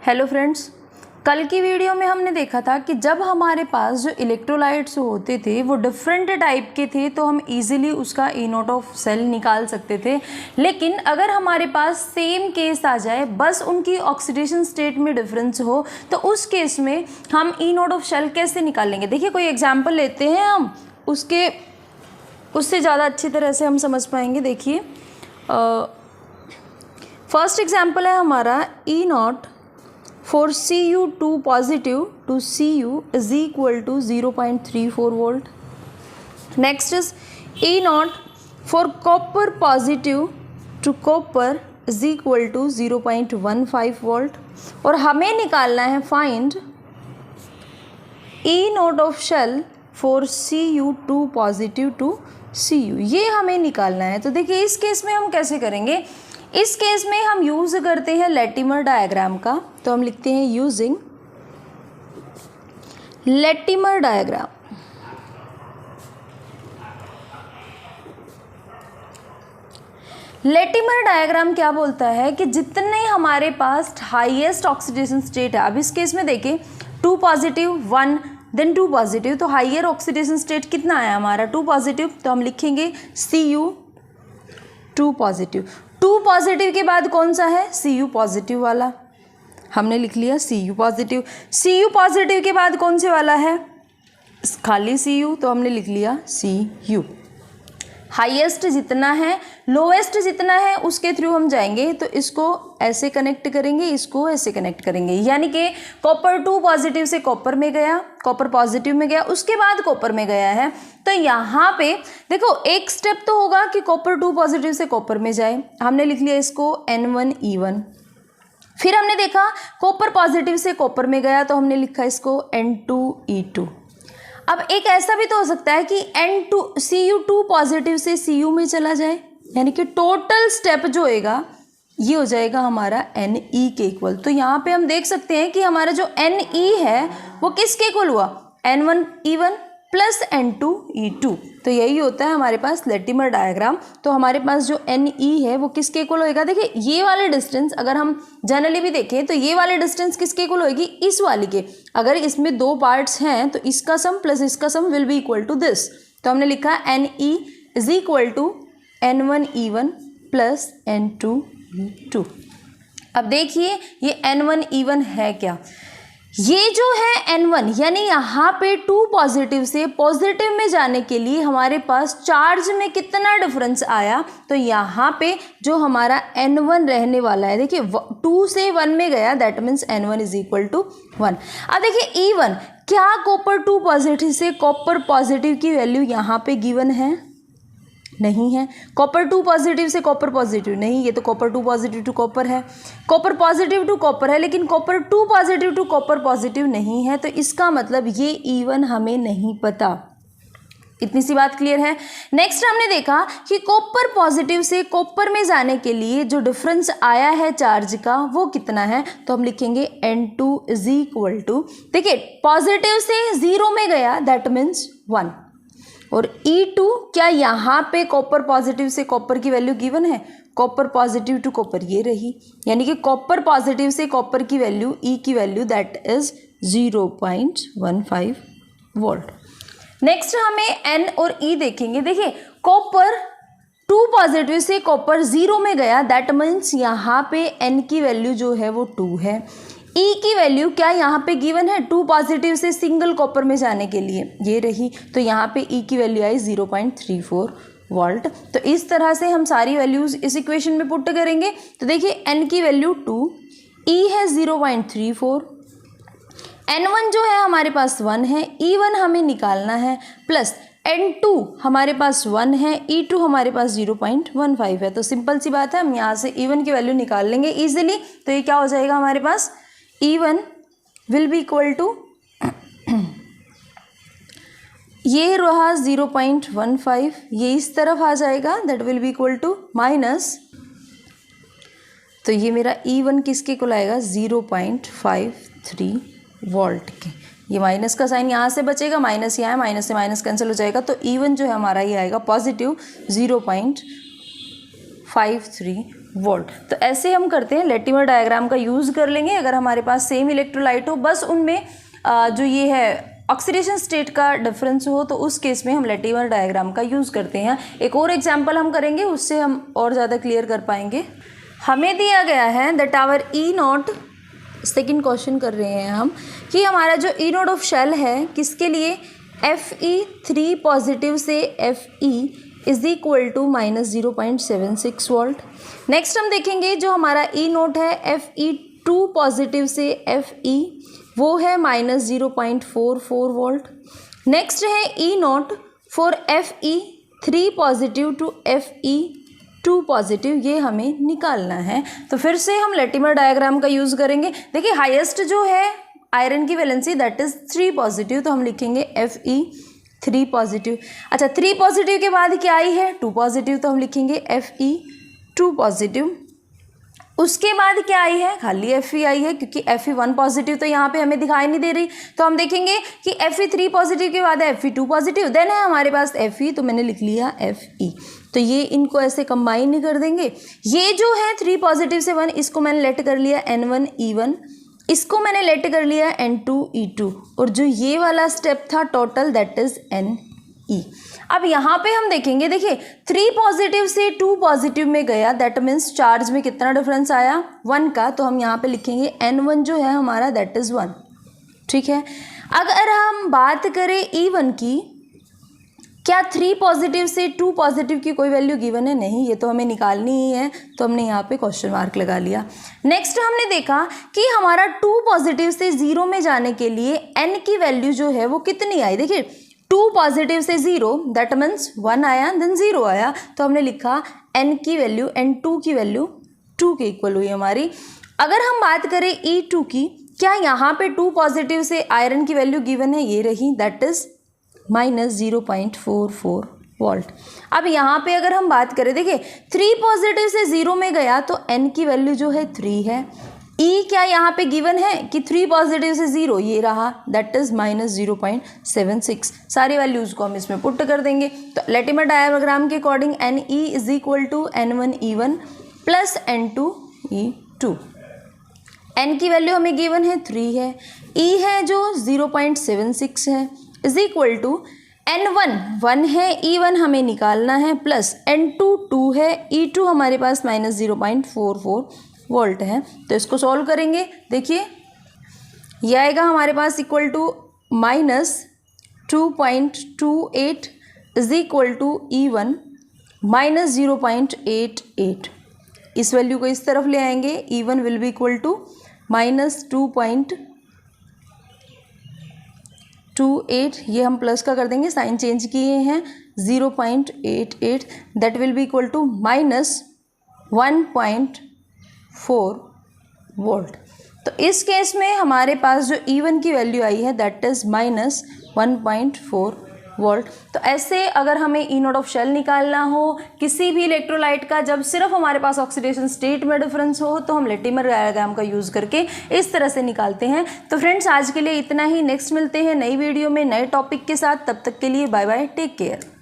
Hello friends, कल की video में हमने देखा था कि जब हमारे पास जो इलेक्ट्रोलाइट्स होते थे वो डिफरेंट टाइप के थे तो हम इजीली उसका ई नोट ऑफ सेल निकाल सकते थे। लेकिन अगर हमारे पास सेम केस आ जाए, बस उनकी ऑक्सीडेशन स्टेट में डिफरेंस हो, तो उस केस में हम ई नोट ऑफ सेल कैसे निकालेंगे। देखिए, कोई एग्जाम्पल लेते हैं हम, उससे ज़्यादा अच्छी तरह से हम समझ पाएंगे। देखिए, फर्स्ट एग्जाम्पल है हमारा ई not for Cu2 positive to Cu is equal to 0.34 volt. Next is E naught for copper positive to copper is equal to 0.15 volt. और हमें निकालना है find E naught of shell for Cu2 positive to Cu, ये हमें निकालना है। तो देखिए, इस केस में हम कैसे करेंगे। इस केस में हम यूज करते हैं लेटिमर डायग्राम का, तो हम लिखते हैं using Latimer diagram. Latimer diagram क्या बोलता है कि जितने हमारे पास हाईएस्ट ऑक्सीडेशन स्टेट है, अब इस केस में देखिए 2 पॉजिटिव 1 देन 2 पॉजिटिव, तो हाइयर ऑक्सीडेशन स्टेट कितना आया हमारा 2 पॉजिटिव, तो हम लिखेंगे Cu2 पॉजिटिव। 2 पॉजिटिव के बाद कौन सा है Cu पॉजिटिव वाला, हमने लिख लिया Cu पॉजिटिव। Cu पॉजिटिव के बाद कौन से वाला है खाली Cu, तो हमने लिख लिया Cu। हाईएस्ट जितना है, लोएस्ट जितना है, उसके थ्रू हम जाएंगे, तो इसको ऐसे कनेक्ट करेंगे, इसको ऐसे कनेक्ट करेंगे। यानी कि कॉपर 2 पॉजिटिव से कॉपर में गया, कॉपर पॉजिटिव में गया, उसके बाद कॉपर में गया है। तो यहाँ पे देखो, एक स्टेप तो होगा कि कॉपर 2 पॉजिटिव से कॉपर में जाए, हमने लिख लिया इसको N1E1। फिर हमने देखा कॉपर पॉजिटिव से कॉपर में गया, तो हमने लिखा इसको N2E2। अब एक ऐसा भी तो हो सकता है कि Cu2 पॉजिटिव से Cu में चला जाए, यानी कि टोटल स्टेप जो होएगा ये हो जाएगा हमारा Ne के इक्वल। तो यहाँ पे हम देख सकते हैं कि हमारा जो Ne है वो किसके इक्वल हुआ N1E1 प्लस N2E2। तो यही होता है हमारे पास लेटिमर डायग्राम। तो हमारे पास जो Ne है वो किसके इक्वल होएगा। देखिए, ये वाले डिस्टेंस अगर हम जनरली भी देखें तो ये वाले डिस्टेंस किसके इक्वल होएगी, इस वाली के। अगर इसमें 2 पार्ट्स हैं तो इसका सम प्लस इसका sum will be equal to this. तो हमने लिखा Ne is equal to N1E1 plus N2E2। अब देखिए, ये N1E1 है क्या, ये जो है N1, यानी यहाँ पे 2 पॉजिटिव से पॉजिटिव में जाने के लिए हमारे पास चार्ज में कितना डिफरेंस आया। तो यहाँ पे जो हमारा N1 रहने वाला है, देखिए 2 से 1 में गया, that means N1 is equal to 1। अब देखिए E1, क्या कॉपर 2 पॉजिटिव से कॉपर पॉजिटिव की वैल्यू यहाँ पे गिवन है, नहीं है। कॉपर 2 पॉजिटिव से कॉपर पॉजिटिव नहीं, ये तो कॉपर 2 पॉजिटिव टू कॉपर है, कॉपर पॉजिटिव टू कॉपर है, लेकिन copper 2 positive to copper positive नहीं है। तो इसका मतलब ये E1 हमें नहीं पता। इतनी सी बात क्लियर है। नेक्स्ट हमने देखा कि कॉपर पॉजिटिव से कॉपर में जाने के लिए जो डिफरेंस आया है चार्ज का वो कितना है, तो हम लिखेंगे N2 इज इक्वल टू, देखिए पॉजिटिव से 0 में गया, दैट मीन्स 1। और E2, क्या यहाँ पे कॉपर पॉजिटिव से कॉपर की वैल्यू गिवन है, कॉपर पॉजिटिव टू कॉपर ये रही, यानी कि कॉपर पॉजिटिव से कॉपर की वैल्यू E की value that is 0.15 volt. Next हमें N और E देखेंगे। देखिए, कॉपर 2 पॉजिटिव से कॉपर 0 में गया, दैट मीन्स यहाँ पे N की वैल्यू जो है वो 2 है। E की वैल्यू क्या यहाँ पे गिवन है, 2 पॉजिटिव से सिंगल कॉपर में जाने के लिए ये रही, तो यहाँ पे E की वैल्यू आई 0.34 वोल्ट। तो इस तरह से हम सारी वैल्यूज इस इक्वेशन में पुट करेंगे। तो देखिए, N की वैल्यू 2, E है 0.34, N1 जो है हमारे पास 1 है, E1 हमें निकालना है, प्लस N2 हमारे पास 1 है, E2 हमारे पास 0.15 है। तो सिंपल सी बात है, हम यहाँ से E1 की वैल्यू निकाल लेंगे ईजिली। तो ये क्या हो जाएगा हमारे पास, E1 will be equal to, ये रहा 0.15, ये इस तरफ आ जाएगा, that will be equal to minus, तो ये मेरा E1 किसके इक्वल आएगा 0.53 वोल्ट के। ये माइनस का साइन यहाँ से बचेगा, माइनस यहाँ है, माइनस से माइनस कैंसिल हो जाएगा, तो E1 जो है हमारा ये आएगा पॉजिटिव 0.53 वोल्ट। तो ऐसे हम करते हैं, लेटिमर डायग्राम का यूज़ कर लेंगे अगर हमारे पास सेम इलेक्ट्रोलाइट हो, बस उनमें जो ये है ऑक्सीडेशन स्टेट का डिफरेंस हो, तो उस केस में हम लेटिमर डायग्राम का यूज़ करते हैं। एक और एग्जांपल हम करेंगे, उससे हम और ज़्यादा क्लियर कर पाएंगे। हमें दिया गया है that our E naught, second question कर रहे हैं हम, कि हमारा जो ई नोड ऑफ शेल है किसके लिए, Fe3 पॉजिटिव से Fe is equal to -0.76 volt. Next हम देखेंगे जो हमारा ई नोट है Fe2 पॉजिटिव से Fe, वो है -0.44 वोल्ट। नेक्स्ट है E naught for Fe3 positive to Fe2 positive, ये हमें निकालना है। तो फिर से हम लेटिमर डायग्राम का यूज़ करेंगे। देखिए हाईएस्ट जो है आयरन की वैलेंसी दैट इज़ 3 पॉजिटिव, तो हम लिखेंगे Fe3 पॉजिटिव। अच्छा 3 पॉजिटिव के बाद क्या आई है, 2 पॉजिटिव, तो हम लिखेंगे Fe2 पॉजिटिव। उसके बाद क्या आई है, खाली Fe आई है, क्योंकि Fe1 पॉजिटिव तो यहाँ पे हमें दिखाई नहीं दे रही, तो हम देखेंगे कि Fe3 पॉजिटिव के बाद है Fe2 पॉजिटिव, देन है हमारे पास Fe, तो मैंने लिख लिया Fe। तो ये इनको ऐसे कंबाइन नहीं कर देंगे। ये जो है 3 पॉजिटिव से 1, इसको मैंने लेट कर लिया N1 E1, इसको मैंने लेट कर लिया N2 E2, और जो ये वाला स्टेप था टोटल दैट इज NE। अब यहाँ पे हम देखेंगे, देखिए 3 पॉजिटिव से 2 पॉजिटिव में गया, दैट मीन्स चार्ज में कितना डिफरेंस आया, 1 का, तो हम यहाँ पे लिखेंगे N1 जो है हमारा दैट इज़ 1। ठीक है, अगर हम बात करें E1 की, क्या 3 पॉजिटिव से 2 पॉजिटिव की कोई वैल्यू गिवन है, नहीं, ये तो हमें निकालनी ही है, तो हमने यहाँ पे क्वेश्चन मार्क लगा लिया। नेक्स्ट हमने देखा कि हमारा 2 पॉजिटिव से 0 में जाने के लिए n की वैल्यू जो है वो कितनी आई, देखिए 2 पॉजिटिव से 0 दैट मीन्स 1 आया देन 0 आया, तो हमने लिखा n की वैल्यू, N2 की वैल्यू 2 के इक्वल हुई हमारी। अगर हम बात करें E2 की, क्या यहाँ पे 2 पॉजिटिव से आयरन की वैल्यू गिवन है, ये रही, दैट इज़ -0.44 वोल्ट। अब यहाँ पे अगर हम बात करें, देखिए 3 पॉजिटिव से 0 में गया तो n की वैल्यू जो है 3 है। E क्या यहाँ पे गिवन है कि 3 पॉजिटिव से 0, ये रहा, दैट इज़ -0.76। सारी वैल्यूज़ को हम इसमें पुट कर देंगे। तो लेटिमर डायग्राम के according NE is equal to N1 E1 plus N2 E2। n की वैल्यू हमें गिवन है 3 है, E है जो 0.76 है, इज इक्वल टू N1 1 है, E1 हमें निकालना है, प्लस N2 2 है, E2 हमारे पास -0.44 वोल्ट है। तो इसको सॉल्व करेंगे, देखिए ये आएगा हमारे पास equal to -2.28 is equal to E1 -0.88। इस वैल्यू को इस तरफ ले आएंगे, E1 will be equal to -2.28, ये हम प्लस का कर देंगे, साइन चेंज किए हैं, 0.88 that will be equal to -1.4 volt. तो इस केस में हमारे पास जो E1 की वैल्यू आई है दैट इज़ -1.4 वोल्ट। तो ऐसे अगर हमें ई नोड ऑफ शेल निकालना हो किसी भी इलेक्ट्रोलाइट का, जब सिर्फ हमारे पास ऑक्सीडेशन स्टेट में डिफरेंस हो, तो हम लेटिमर डायग्राम का यूज़ करके इस तरह से निकालते हैं। तो फ्रेंड्स आज के लिए इतना ही, नेक्स्ट मिलते हैं नई वीडियो में नए टॉपिक के साथ, तब तक के लिए बाय बाय, टेक केयर।